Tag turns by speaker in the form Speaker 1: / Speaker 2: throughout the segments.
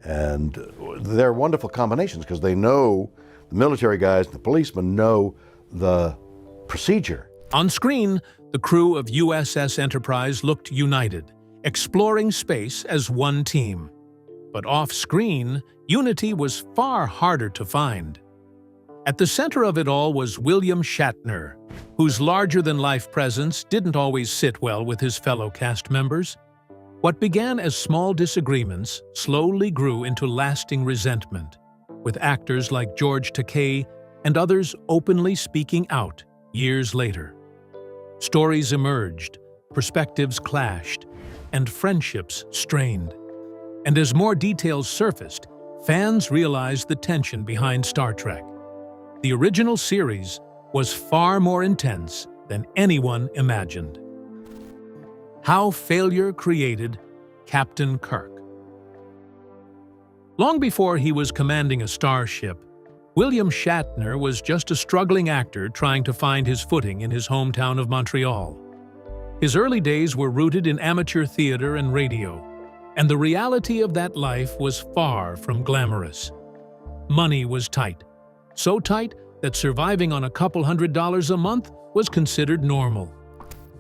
Speaker 1: And they're wonderful combinations because they know, the military guys, the policemen know the procedure.
Speaker 2: On screen, the crew of USS Enterprise looked united, exploring space as one team. But off-screen, unity was far harder to find. At the center of it all was William Shatner, whose larger-than-life presence didn't always sit well with his fellow cast members. What began as small disagreements slowly grew into lasting resentment, with actors like George Takei and others openly speaking out years later. Stories emerged, perspectives clashed, and friendships strained. And as more details surfaced, fans realized the tension behind Star Trek. The original series was far more intense than anyone imagined. How failure created Captain Kirk. Long before he was commanding a starship, William Shatner was just a struggling actor trying to find his footing in his hometown of Montreal. His early days were rooted in amateur theater and radio, and the reality of that life was far from glamorous. Money was tight, so tight that surviving on a couple $100s a month was considered normal.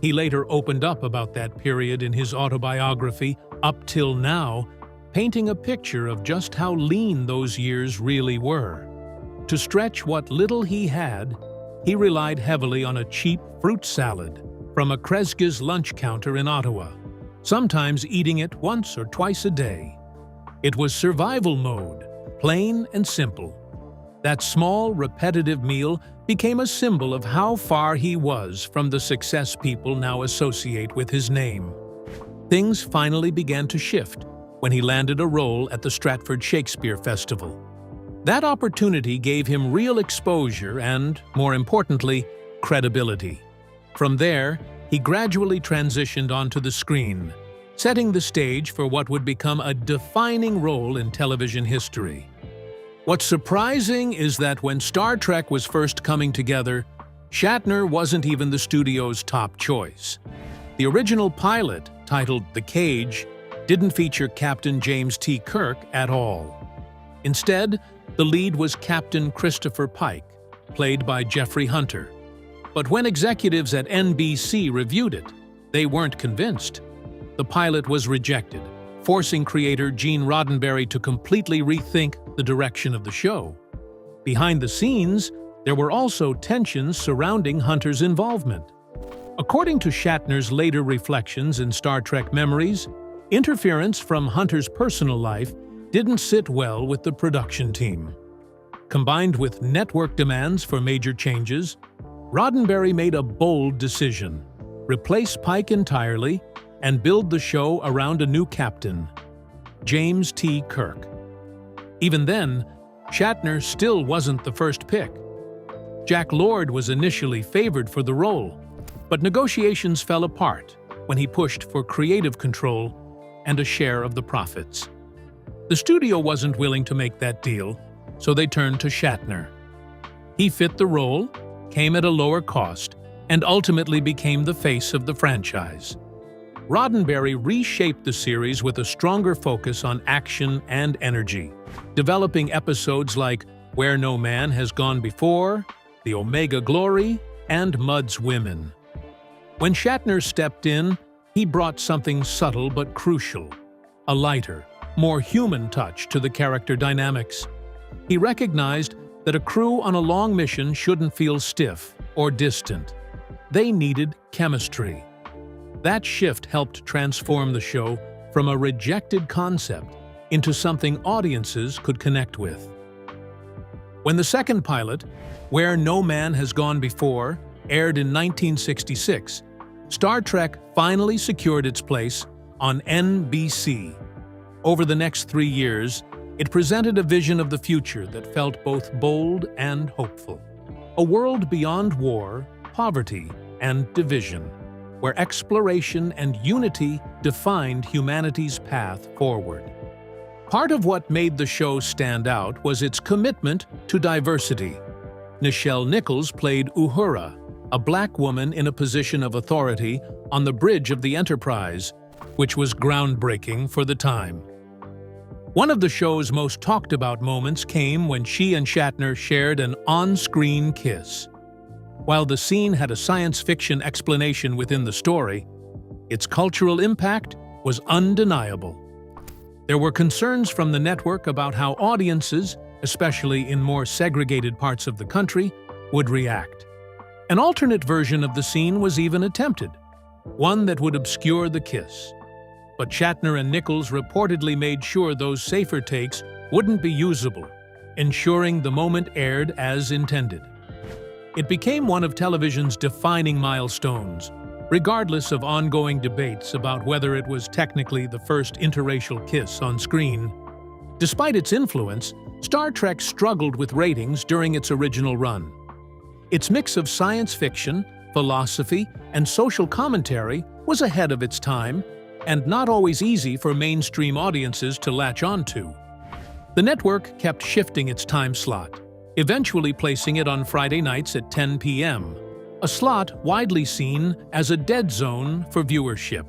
Speaker 2: He later opened up about that period in his autobiography, Up Till Now, painting a picture of just how lean those years really were. To stretch what little he had, he relied heavily on a cheap fruit salad from a Kresge's lunch counter in Ottawa, sometimes eating it once or twice a day. It was survival mode, plain and simple. That small, repetitive meal became a symbol of how far he was from the success people now associate with his name. Things finally began to shift when he landed a role at the Stratford Shakespeare Festival. That opportunity gave him real exposure and, more importantly, credibility. From there, he gradually transitioned onto the screen, setting the stage for what would become a defining role in television history. What's surprising is that when Star Trek was first coming together, Shatner wasn't even the studio's top choice. The original pilot, titled The Cage, didn't feature Captain James T. Kirk at all. Instead, the lead was Captain Christopher Pike, played by Jeffrey Hunter. But when executives at NBC reviewed it, they weren't convinced. The pilot was rejected, forcing creator Gene Roddenberry to completely rethink the direction of the show. Behind the scenes, there were also tensions surrounding Hunter's involvement. According to Shatner's later reflections in Star Trek Memories, interference from Hunter's personal life didn't sit well with the production team. Combined with network demands for major changes, Roddenberry made a bold decision: replace Pike entirely and build the show around a new captain, James T. Kirk. Even then, Shatner still wasn't the first pick. Jack Lord was initially favored for the role, but negotiations fell apart when he pushed for creative control and a share of the profits. The studio wasn't willing to make that deal, so they turned to Shatner. He fit the role, came at a lower cost, and ultimately became the face of the franchise. Roddenberry reshaped the series with a stronger focus on action and energy, developing episodes like Where No Man Has Gone Before, The Omega Glory, and Mud's Women. When Shatner stepped in, he brought something subtle but crucial: a lighter, more human touch to the character dynamics. He recognized that a crew on a long mission shouldn't feel stiff or distant. They needed chemistry. That shift helped transform the show from a rejected concept into something audiences could connect with. When the second pilot, Where No Man Has Gone Before, aired in 1966, Star Trek finally secured its place on NBC. Over the next 3 years, it presented a vision of the future that felt both bold and hopeful. A world beyond war, poverty, and division, where exploration and unity defined humanity's path forward. Part of what made the show stand out was its commitment to diversity. Nichelle Nichols played Uhura, a black woman in a position of authority on the bridge of the Enterprise, which was groundbreaking for the time. One of the show's most talked about moments came when she and Shatner shared an on-screen kiss. While the scene had a science fiction explanation within the story, its cultural impact was undeniable. There were concerns from the network about how audiences, especially in more segregated parts of the country, would react. An alternate version of the scene was even attempted, one that would obscure the kiss. But Shatner and Nichols reportedly made sure those safer takes wouldn't be usable, ensuring the moment aired as intended. It became one of television's defining milestones, regardless of ongoing debates about whether it was technically the first interracial kiss on screen. Despite its influence, Star Trek struggled with ratings during its original run. Its mix of science fiction, philosophy, and social commentary was ahead of its time, and not always easy for mainstream audiences to latch onto. The network kept shifting its time slot, eventually placing it on Friday nights at 10 p.m., a slot widely seen as a dead zone for viewership.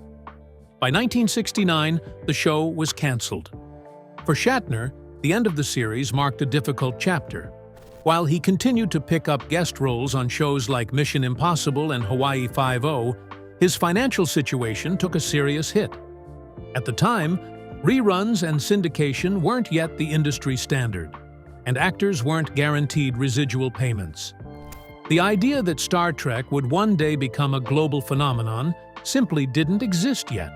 Speaker 2: By 1969, the show was canceled. For Shatner, the end of the series marked a difficult chapter. While he continued to pick up guest roles on shows like Mission Impossible and Hawaii Five-0, his financial situation took a serious hit. At the time, reruns and syndication weren't yet the industry standard, and actors weren't guaranteed residual payments. The idea that Star Trek would one day become a global phenomenon simply didn't exist yet.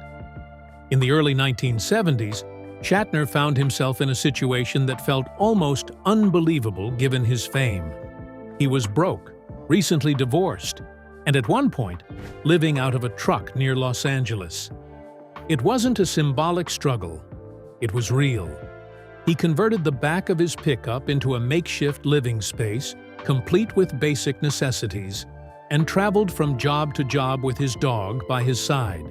Speaker 2: In the early 1970s, Shatner found himself in a situation that felt almost unbelievable given his fame. He was broke, recently divorced, and at one point, living out of a truck near Los Angeles. It wasn't a symbolic struggle. It was real. He converted the back of his pickup into a makeshift living space, complete with basic necessities, and traveled from job to job with his dog by his side.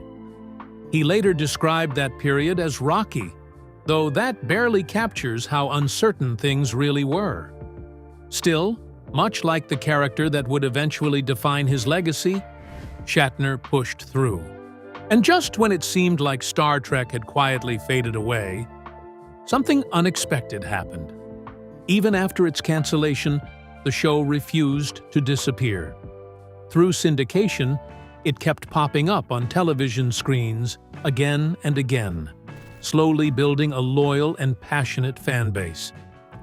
Speaker 2: He later described that period as rocky, though that barely captures how uncertain things really were. Still, much like the character that would eventually define his legacy, Shatner pushed through. And just when it seemed like Star Trek had quietly faded away, something unexpected happened. Even after its cancellation, the show refused to disappear. Through syndication, it kept popping up on television screens again and again, slowly building a loyal and passionate fan base.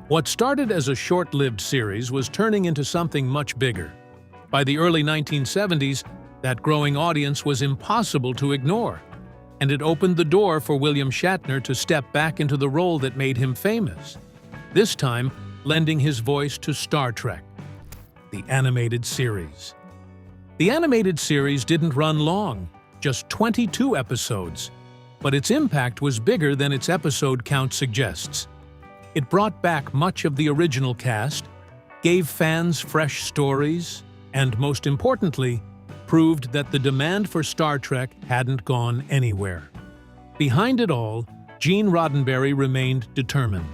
Speaker 2: What started as a short-lived series was turning into something much bigger. By the early 1970s, that growing audience was impossible to ignore, and it opened the door for William Shatner to step back into the role that made him famous, this time lending his voice to Star Trek, the animated series. The animated series didn't run long, just 22 episodes, but its impact was bigger than its episode count suggests. It brought back much of the original cast, gave fans fresh stories, and most importantly, proved that the demand for Star Trek hadn't gone anywhere. Behind it all, Gene Roddenberry remained determined.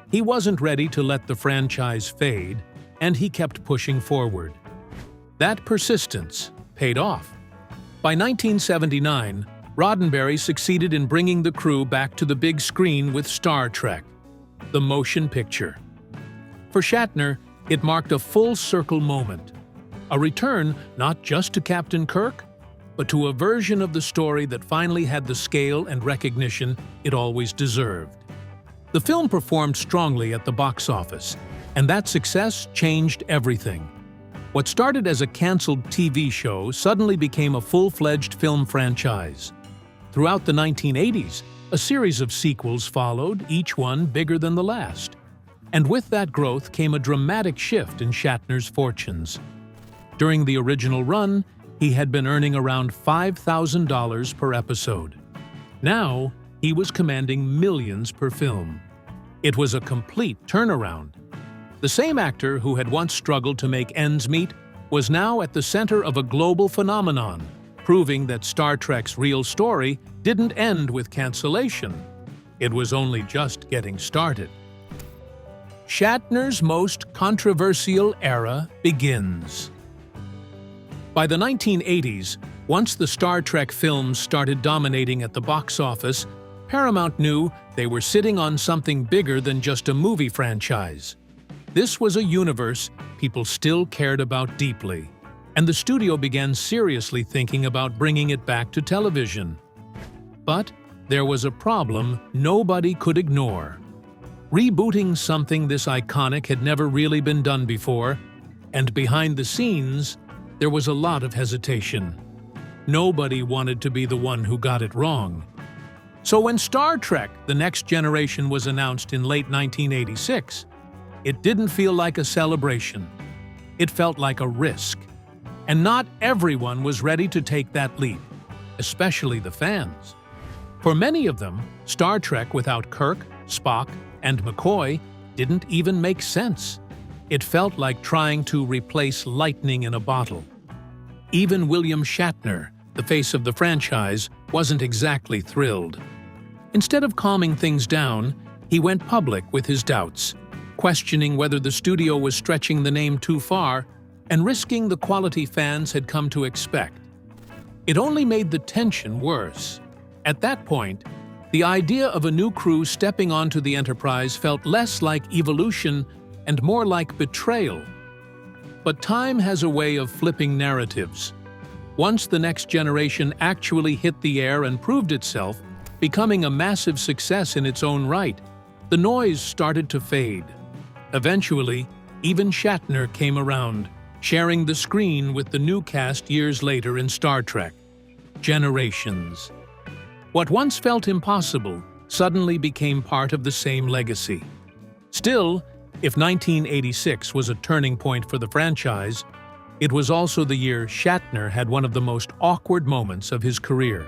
Speaker 2: He wasn't ready to let the franchise fade, and he kept pushing forward. That persistence paid off. By 1979, Roddenberry succeeded in bringing the crew back to the big screen with Star Trek, the motion picture. For Shatner, it marked a full-circle moment, a return not just to Captain Kirk, but to a version of the story that finally had the scale and recognition it always deserved. The film performed strongly at the box office, and that success changed everything. What started as a canceled TV show suddenly became a full-fledged film franchise. Throughout the 1980s, a series of sequels followed, each one bigger than the last. And with that growth came a dramatic shift in Shatner's fortunes. During the original run, he had been earning around $5,000 per episode. Now, he was commanding millions per film. It was a complete turnaround. The same actor who had once struggled to make ends meet was now at the center of a global phenomenon, proving that Star Trek's real story didn't end with Cancellation. It was only just getting started. Shatner's most controversial era begins. By the 1980s, once the Star Trek films started dominating at the box office, Paramount knew they were sitting on something bigger than just a movie franchise. This was a universe people still cared about deeply, and the studio began seriously thinking about bringing it back to television. But there was a problem nobody could ignore. Rebooting something this iconic had never really been done before, and behind the scenes, there was a lot of hesitation. Nobody wanted to be the one who got it wrong. So when Star Trek: The Next Generation was announced in late 1986, it didn't feel like a celebration. It felt like a risk. And not everyone was ready to take that leap, especially the fans. For many of them, Star Trek without Kirk, Spock, and McCoy didn't even make sense. It felt like trying to replace lightning in a bottle. Even William Shatner, the face of the franchise, wasn't exactly thrilled. Instead of calming things down, he went public with his doubts, questioning whether the studio was stretching the name too far and risking the quality fans had come to expect. It only made the tension worse. At that point, the idea of a new crew stepping onto the Enterprise felt less like evolution and more like betrayal. But time has a way of flipping narratives. Once The Next Generation actually hit the air and proved itself, becoming a massive success in its own right, the noise started to fade. Eventually, even Shatner came around, sharing the screen with the new cast years later in Star Trek: Generations. What once felt impossible suddenly became part of the same legacy. Still, if 1986 was a turning point for the franchise, it was also the year Shatner had one of the most awkward moments of his career.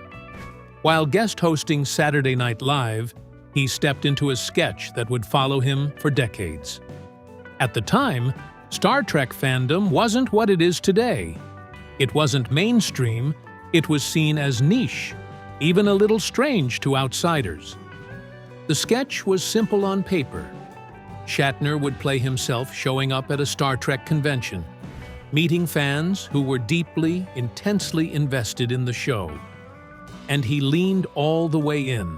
Speaker 2: While guest hosting Saturday Night Live, he stepped into a sketch that would follow him for decades. At the time, Star Trek fandom wasn't what it is today. It wasn't mainstream, it was seen as niche, even a little strange to outsiders. The sketch was simple on paper. Shatner would play himself showing up at a Star Trek convention, meeting fans who were deeply, intensely invested in the show. And he leaned all the way in.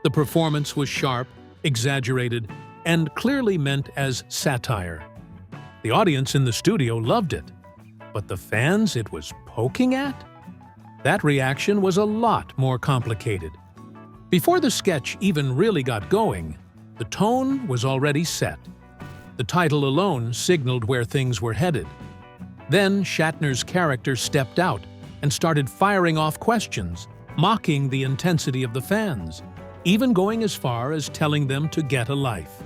Speaker 2: The performance was sharp, exaggerated, and clearly meant as satire. The audience in the studio loved it, but the fans it was poking at? That reaction was a lot more complicated. Before the sketch even really got going, the tone was already set. The title alone signaled where things were headed. Then Shatner's character stepped out and started firing off questions, mocking the intensity of the fans, even going as far as telling them to get a life.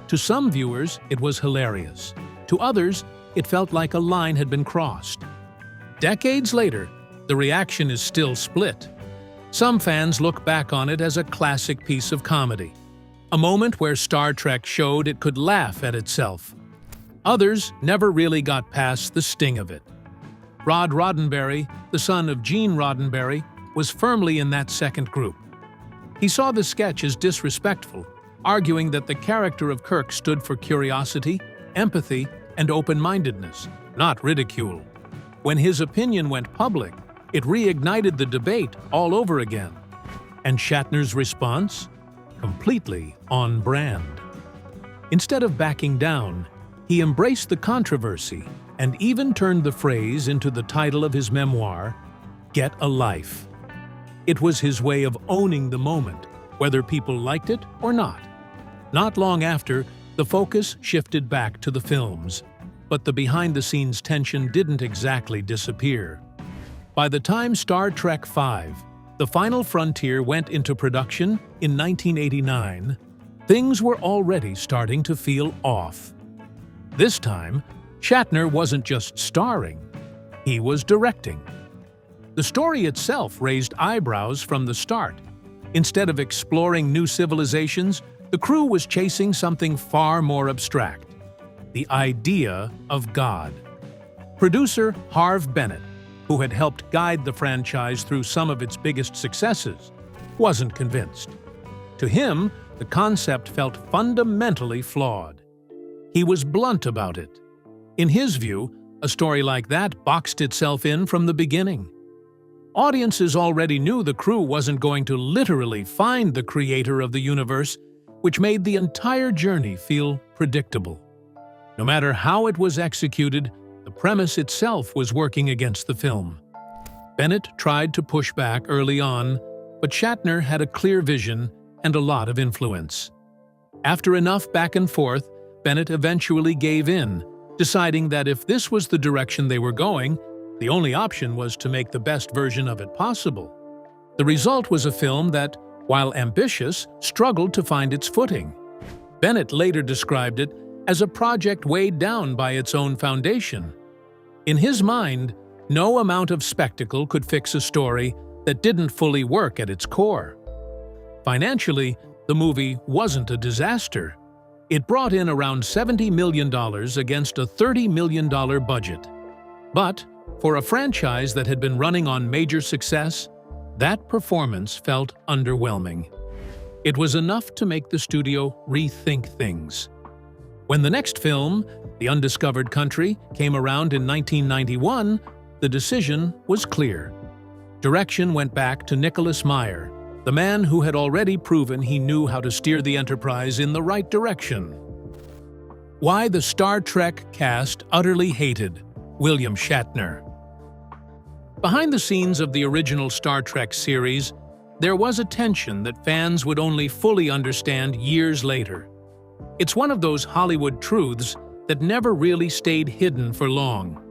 Speaker 2: To some viewers, it was hilarious. To others, it felt like a line had been crossed. Decades later, the reaction is still split. Some fans look back on it as a classic piece of comedy, a moment where Star Trek showed it could laugh at itself. Others never really got past the sting of it. Rod Roddenberry, the son of Gene Roddenberry, was firmly in that second group. He saw the sketch as disrespectful, arguing that the character of Kirk stood for curiosity, empathy, and open-mindedness, not ridicule. When his opinion went public, it reignited the debate all over again. And Shatner's response? Completely on brand. Instead of backing down, he embraced the controversy and even turned the phrase into the title of his memoir, Get a Life. It was his way of owning the moment, whether people liked it or not. Not long after, the focus shifted back to the films, but the behind-the-scenes tension didn't exactly disappear. By the time Star Trek V, The Final Frontier went into production in 1989, things were already starting to feel off. This time, Shatner wasn't just starring, he was directing. The story itself raised eyebrows from the start. Instead of exploring new civilizations, the crew was chasing something far more abstract: the idea of God. Producer Harve Bennett, who had helped guide the franchise through some of its biggest successes, wasn't convinced. To him, the concept felt fundamentally flawed. He was blunt about it. In his view, a story like that boxed itself in from the beginning. Audiences already knew the crew wasn't going to literally find the creator of the universe, which made the entire journey feel predictable. No matter how it was executed, the premise itself was working against the film. Bennett tried to push back early on, but Shatner had a clear vision and a lot of influence. After enough back and forth, Bennett eventually gave in, deciding that if this was the direction they were going, the only option was to make the best version of it possible. The result was a film that, while ambitious, struggled to find its footing. Bennett later described it as a project weighed down by its own foundation. In his mind, no amount of spectacle could fix a story that didn't fully work at its core. Financially, the movie wasn't a disaster. It brought in around $70 million against a $30 million budget. But, for a franchise that had been running on major success, that performance felt underwhelming. It was enough to make the studio rethink things. When the next film, The Undiscovered Country, came around in 1991, the decision was clear. Direction went back to Nicholas Meyer, the man who had already proven he knew how to steer the Enterprise in the right direction. Why the Star Trek cast utterly hated William Shatner. Behind the scenes of the original Star Trek series, there was a tension that fans would only fully understand years later. It's one of those Hollywood truths that never really stayed hidden for long.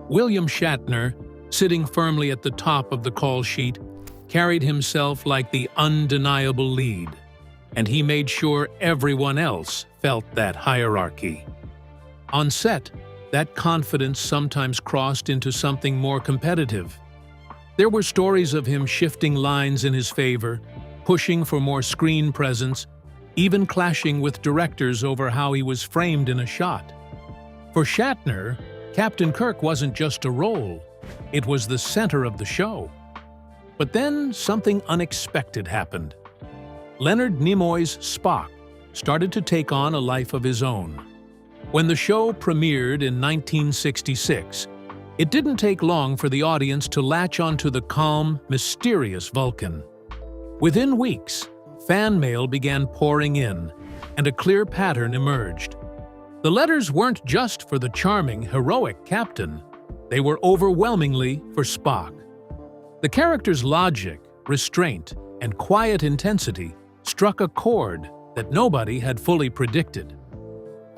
Speaker 2: William Shatner, sitting firmly at the top of the call sheet, carried himself like the undeniable lead, and he made sure everyone else felt that hierarchy. On set, that confidence sometimes crossed into something more competitive. There were stories of him shifting lines in his favor, pushing for more screen presence, even clashing with directors over how he was framed in a shot. For Shatner, Captain Kirk wasn't just a role, it was the center of the show. But then something unexpected happened. Leonard Nimoy's Spock started to take on a life of his own. When the show premiered in 1966, it didn't take long for the audience to latch onto the calm, mysterious Vulcan. Within weeks, fan mail began pouring in, and a clear pattern emerged. The letters weren't just for the charming, heroic captain. They were overwhelmingly for Spock. The character's logic, restraint, and quiet intensity struck a chord that nobody had fully predicted.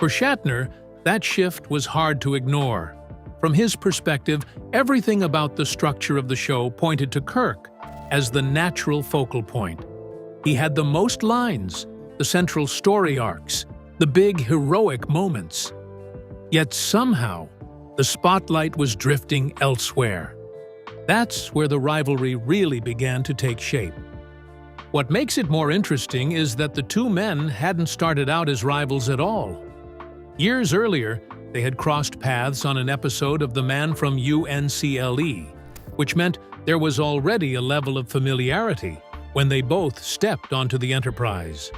Speaker 2: For Shatner, that shift was hard to ignore. From his perspective, everything about the structure of the show pointed to Kirk as the natural focal point. He had the most lines, the central story arcs, the big heroic moments. Yet somehow, the spotlight was drifting elsewhere. That's where the rivalry really began to take shape. What makes it more interesting is that the two men hadn't started out as rivals at all. Years earlier, they had crossed paths on an episode of The Man from UNCLE, which meant there was already a level of familiarity when they both stepped onto the Enterprise.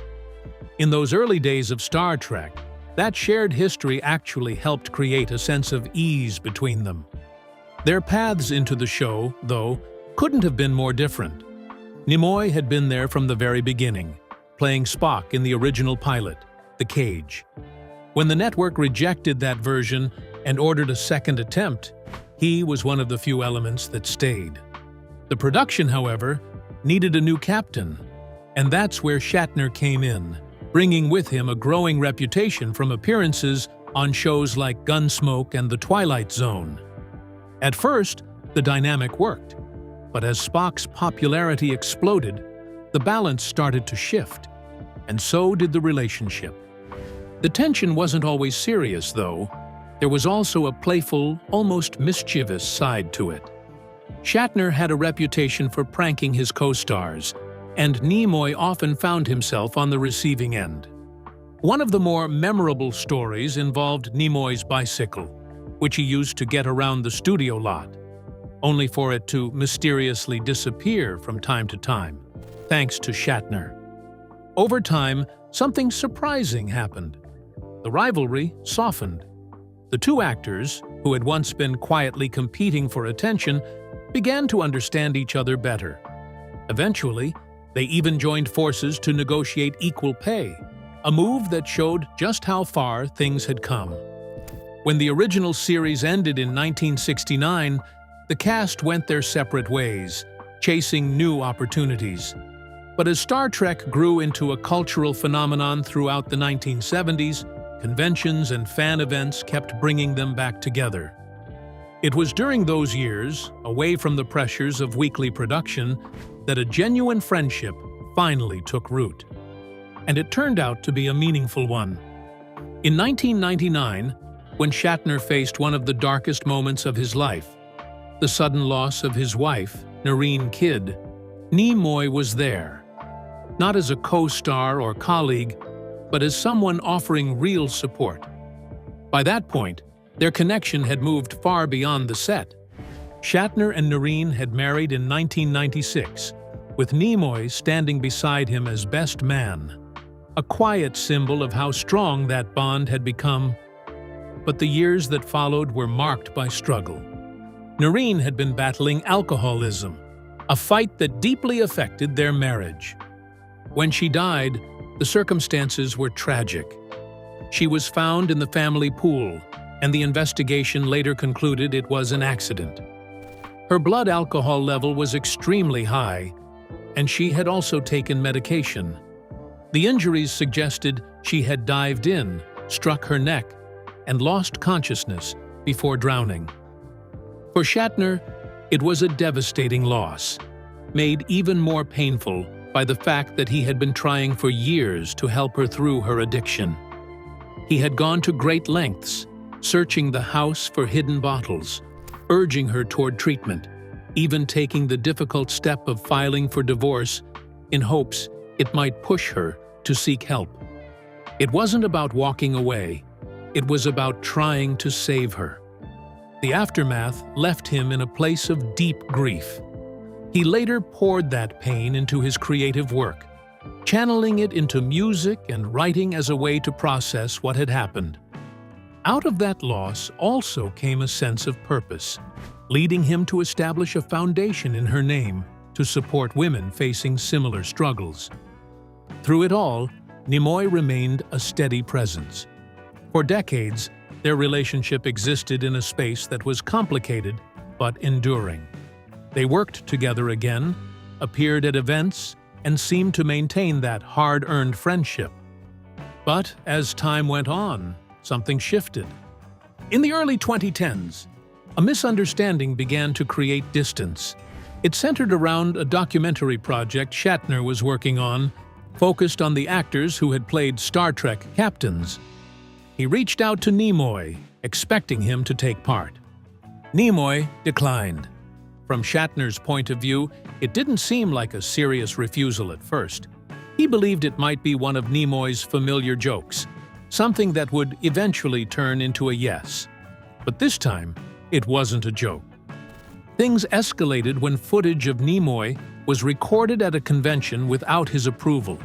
Speaker 2: In those early days of Star Trek, that shared history actually helped create a sense of ease between them. Their paths into the show, though, couldn't have been more different. Nimoy had been there from the very beginning, playing Spock in the original pilot, The Cage. When the network rejected that version and ordered a second attempt, he was one of the few elements that stayed. The production, however, needed a new captain, and that's where Shatner came in, bringing with him a growing reputation from appearances on shows like Gunsmoke and The Twilight Zone. At first, the dynamic worked, but as Spock's popularity exploded, the balance started to shift, and so did the relationship. The tension wasn't always serious, though. There was also a playful, almost mischievous side to it. Shatner had a reputation for pranking his co-stars, and Nimoy often found himself on the receiving end. One of the more memorable stories involved Nimoy's bicycle, which he used to get around the studio lot, only for it to mysteriously disappear from time to time, thanks to Shatner. Over time, something surprising happened. The rivalry softened. The two actors, who had once been quietly competing for attention, began to understand each other better. Eventually, they even joined forces to negotiate equal pay, a move that showed just how far things had come. When the original series ended in 1969, the cast went their separate ways, chasing new opportunities. But as Star Trek grew into a cultural phenomenon throughout the 1970s, conventions and fan events kept bringing them back together. It was during those years, away from the pressures of weekly production, that a genuine friendship finally took root. And it turned out to be a meaningful one. In 1999, when Shatner faced one of the darkest moments of his life, the sudden loss of his wife, Noreen Kidd, Nimoy was there. Not as a co-star or colleague, but as someone offering real support. By that point, their connection had moved far beyond the set. Shatner and Noreen had married in 1996, with Nimoy standing beside him as best man, a quiet symbol of how strong that bond had become. But the years that followed were marked by struggle. Noreen had been battling alcoholism, a fight that deeply affected their marriage. When she died, the circumstances were tragic. She was found in the family pool, and the investigation later concluded it was an accident. Her blood alcohol level was extremely high, and she had also taken medication. The injuries suggested she had dived in, struck her neck, and lost consciousness before drowning. For Shatner, it was a devastating loss, made even more painful by the fact that he had been trying for years to help her through her addiction. He had gone to great lengths, searching the house for hidden bottles, urging her toward treatment, even taking the difficult step of filing for divorce in hopes it might push her to seek help. It wasn't about walking away, it was about trying to save her. The aftermath left him in a place of deep grief. He later poured that pain into his creative work, channeling it into music and writing as a way to process what had happened. Out of that loss also came a sense of purpose, leading him to establish a foundation in her name to support women facing similar struggles. Through it all, Nimoy remained a steady presence. For decades, their relationship existed in a space that was complicated but enduring. They worked together again, appeared at events, and seemed to maintain that hard-earned friendship. But as time went on, something shifted. In the early 2010s, a misunderstanding began to create distance. It centered around a documentary project Shatner was working on, focused on the actors who had played Star Trek captains. He reached out to Nimoy, expecting him to take part. Nimoy declined. From Shatner's point of view, it didn't seem like a serious refusal at first. He believed it might be one of Nimoy's familiar jokes, something that would eventually turn into a yes. But this time, it wasn't a joke. Things escalated when footage of Nimoy was recorded at a convention without his approval.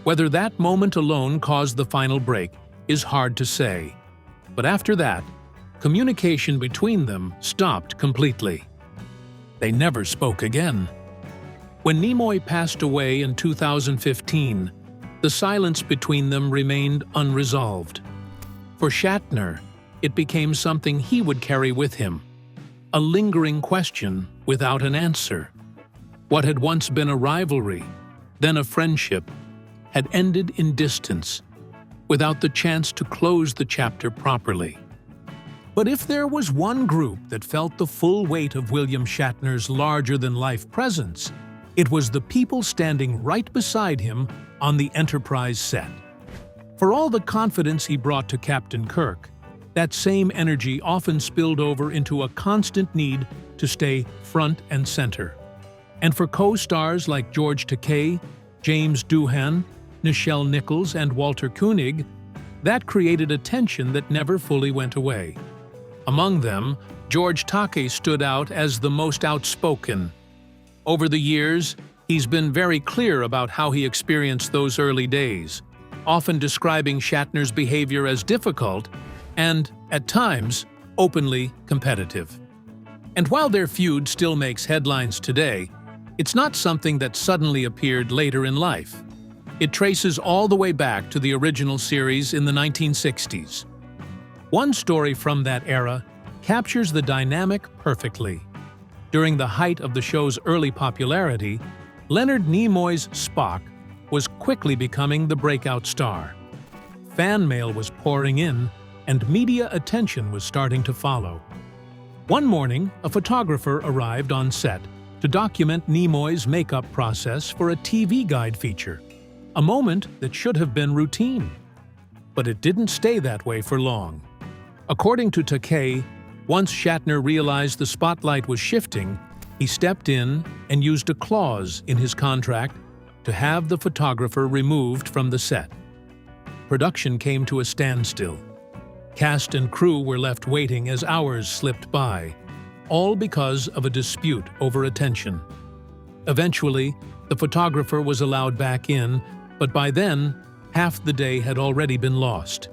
Speaker 2: Whether that moment alone caused the final break is hard to say. But after that, communication between them stopped completely. They never spoke again. When Nimoy passed away in 2015, the silence between them remained unresolved. For Shatner, it became something he would carry with him, a lingering question without an answer. What had once been a rivalry, then a friendship, had ended in distance, without the chance to close the chapter properly. But if there was one group that felt the full weight of William Shatner's larger-than-life presence, it was the people standing right beside him on the Enterprise set. For all the confidence he brought to Captain Kirk, that same energy often spilled over into a constant need to stay front and center. And for co-stars like George Takei, James Doohan, Nichelle Nichols, and Walter Koenig, that created a tension that never fully went away. Among them, George Takei stood out as the most outspoken. Over the years, he's been very clear about how he experienced those early days, often describing Shatner's behavior as difficult and, at times, openly competitive. And while their feud still makes headlines today, it's not something that suddenly appeared later in life. It traces all the way back to the original series in the 1960s. One story from that era captures the dynamic perfectly. During the height of the show's early popularity, Leonard Nimoy's Spock was quickly becoming the breakout star. Fan mail was pouring in, and media attention was starting to follow. One morning, a photographer arrived on set to document Nimoy's makeup process for a TV guide feature, a moment that should have been routine. But it didn't stay that way for long. According to Takei, once Shatner realized the spotlight was shifting, he stepped in and used a clause in his contract to have the photographer removed from the set. Production came to a standstill. Cast and crew were left waiting as hours slipped by, all because of a dispute over attention. Eventually, the photographer was allowed back in, but by then, half the day had already been lost.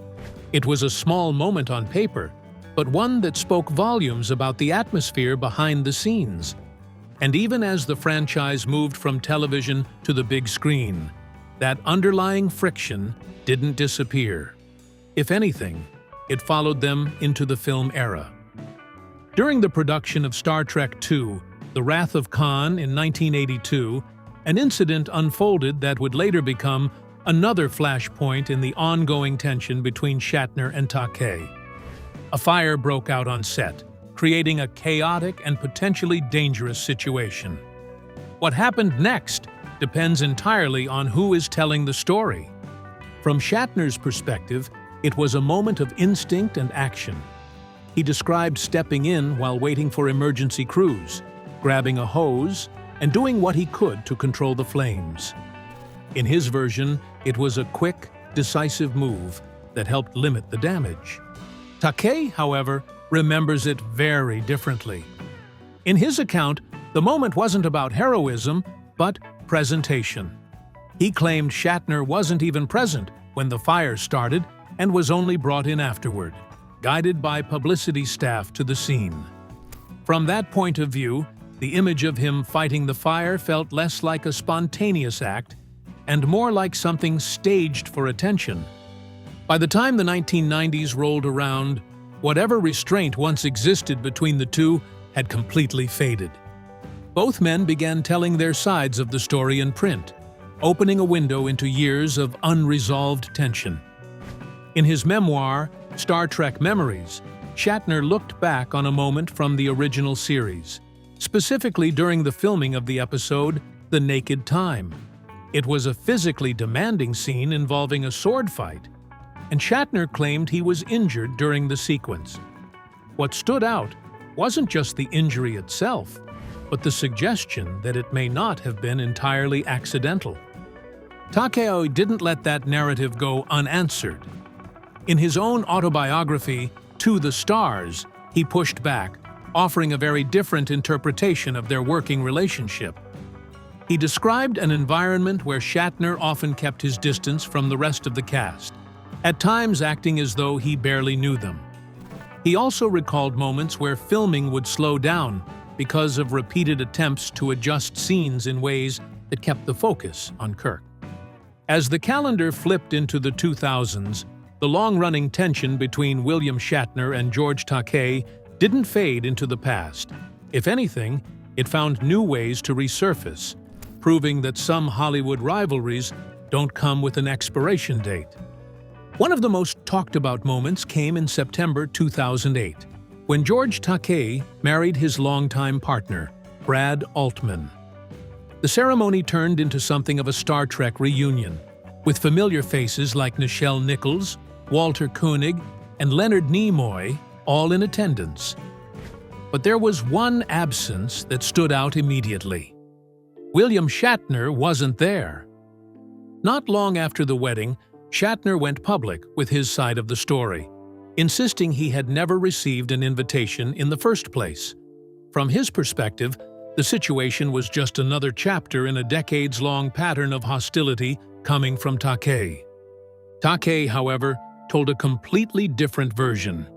Speaker 2: It was a small moment on paper, but one that spoke volumes about the atmosphere behind the scenes. And even as the franchise moved from television to the big screen, that underlying friction didn't disappear. If anything, it followed them into the film era. During the production of Star Trek II, The Wrath of Khan in 1982, an incident unfolded that would later become another flashpoint in the ongoing tension between Shatner and Takei. A fire broke out on set, creating a chaotic and potentially dangerous situation. What happened next depends entirely on who is telling the story. From Shatner's perspective, it was a moment of instinct and action. He described stepping in while waiting for emergency crews, grabbing a hose, and doing what he could to control the flames. In his version, it was a quick, decisive move that helped limit the damage. Takei, however, remembers it very differently. In his account, the moment wasn't about heroism, but presentation. He claimed Shatner wasn't even present when the fire started and was only brought in afterward, guided by publicity staff to the scene. From that point of view, the image of him fighting the fire felt less like a spontaneous act and more like something staged for attention. By the time the 1990s rolled around, whatever restraint once existed between the two had completely faded. Both men began telling their sides of the story in print, opening a window into years of unresolved tension. In his memoir, Star Trek Memories, Shatner looked back on a moment from the original series, specifically during the filming of the episode The Naked Time. It was a physically demanding scene involving a sword fight, and Shatner claimed he was injured during the sequence. What stood out wasn't just the injury itself, but the suggestion that it may not have been entirely accidental. Takei didn't let that narrative go unanswered. In his own autobiography, To the Stars, he pushed back, offering a very different interpretation of their working relationship. He described an environment where Shatner often kept his distance from the rest of the cast, at times acting as though he barely knew them. He also recalled moments where filming would slow down because of repeated attempts to adjust scenes in ways that kept the focus on Kirk. As the calendar flipped into the 2000s, the long-running tension between William Shatner and George Takei didn't fade into the past. If anything, it found new ways to resurface, proving that some Hollywood rivalries don't come with an expiration date. One of the most talked-about moments came in September 2008, when George Takei married his longtime partner, Brad Altman. The ceremony turned into something of a Star Trek reunion, with familiar faces like Nichelle Nichols, Walter Koenig, and Leonard Nimoy all in attendance. But there was one absence that stood out immediately. William Shatner wasn't there. Not long after the wedding, Shatner went public with his side of the story, insisting he had never received an invitation in the first place. From his perspective, the situation was just another chapter in a decades-long pattern of hostility coming from Takei. Takei, however, told a completely different version.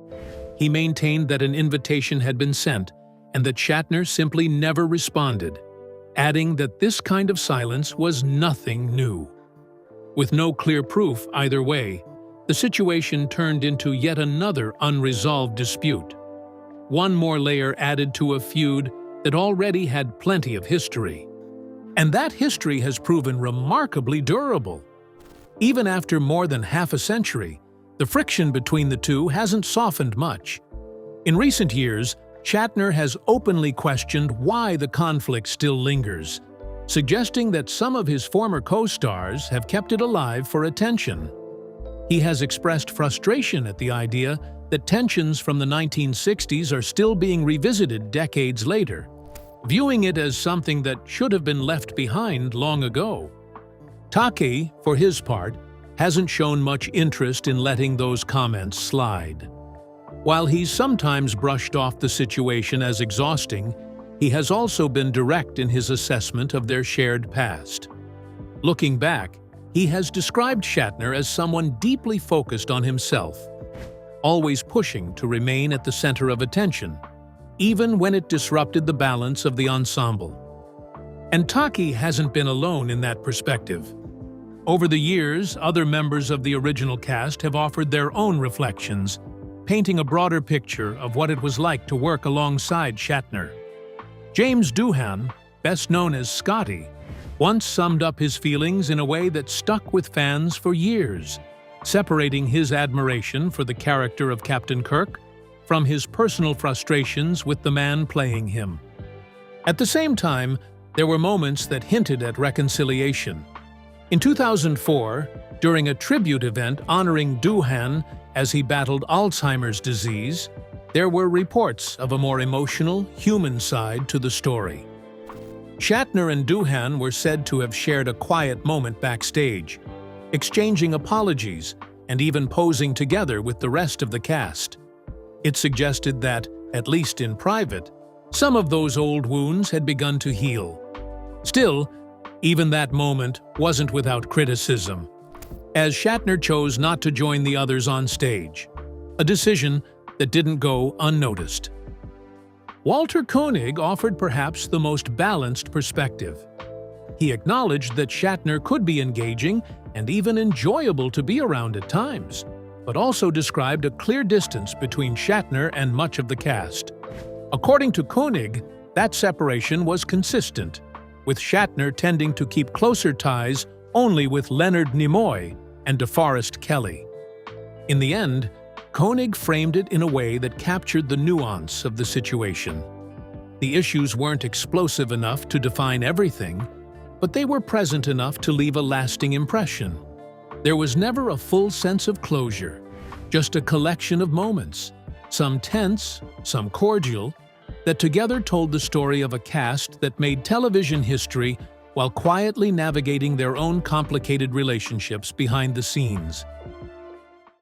Speaker 2: He maintained that an invitation had been sent, and that Shatner simply never responded, adding that this kind of silence was nothing new. With no clear proof either way, the situation turned into yet another unresolved dispute. One more layer added to a feud that already had plenty of history. And that history has proven remarkably durable. Even after more than half a century, the friction between the two hasn't softened much. In recent years, Shatner has openly questioned why the conflict still lingers, suggesting that some of his former co-stars have kept it alive for attention. He has expressed frustration at the idea that tensions from the 1960s are still being revisited decades later, viewing it as something that should have been left behind long ago. Takei, for his part, hasn't shown much interest in letting those comments slide. While he's sometimes brushed off the situation as exhausting, he has also been direct in his assessment of their shared past. Looking back, he has described Shatner as someone deeply focused on himself, always pushing to remain at the center of attention, even when it disrupted the balance of the ensemble. And Takei hasn't been alone in that perspective. Over the years, other members of the original cast have offered their own reflections, painting a broader picture of what it was like to work alongside Shatner. James Doohan, best known as Scotty, once summed up his feelings in a way that stuck with fans for years, separating his admiration for the character of Captain Kirk from his personal frustrations with the man playing him. At the same time, there were moments that hinted at reconciliation. In 2004, during a tribute event honoring Doohan as he battled Alzheimer's disease, there were reports of a more emotional, human side to the story. Shatner and Doohan were said to have shared a quiet moment backstage, exchanging apologies and even posing together with the rest of the cast. It suggested that, at least in private, some of those old wounds had begun to heal. Still, even that moment wasn't without criticism, as Shatner chose not to join the others on stage, a decision that didn't go unnoticed. Walter Koenig offered perhaps the most balanced perspective. He acknowledged that Shatner could be engaging and even enjoyable to be around at times, but also described a clear distance between Shatner and much of the cast. According to Koenig, that separation was consistent, with Shatner tending to keep closer ties only with Leonard Nimoy and DeForest Kelley. In the end, Koenig framed it in a way that captured the nuance of the situation. The issues weren't explosive enough to define everything, but they were present enough to leave a lasting impression. There was never a full sense of closure, just a collection of moments, some tense, some cordial, that together told the story of a cast that made television history while quietly navigating their own complicated relationships behind the scenes.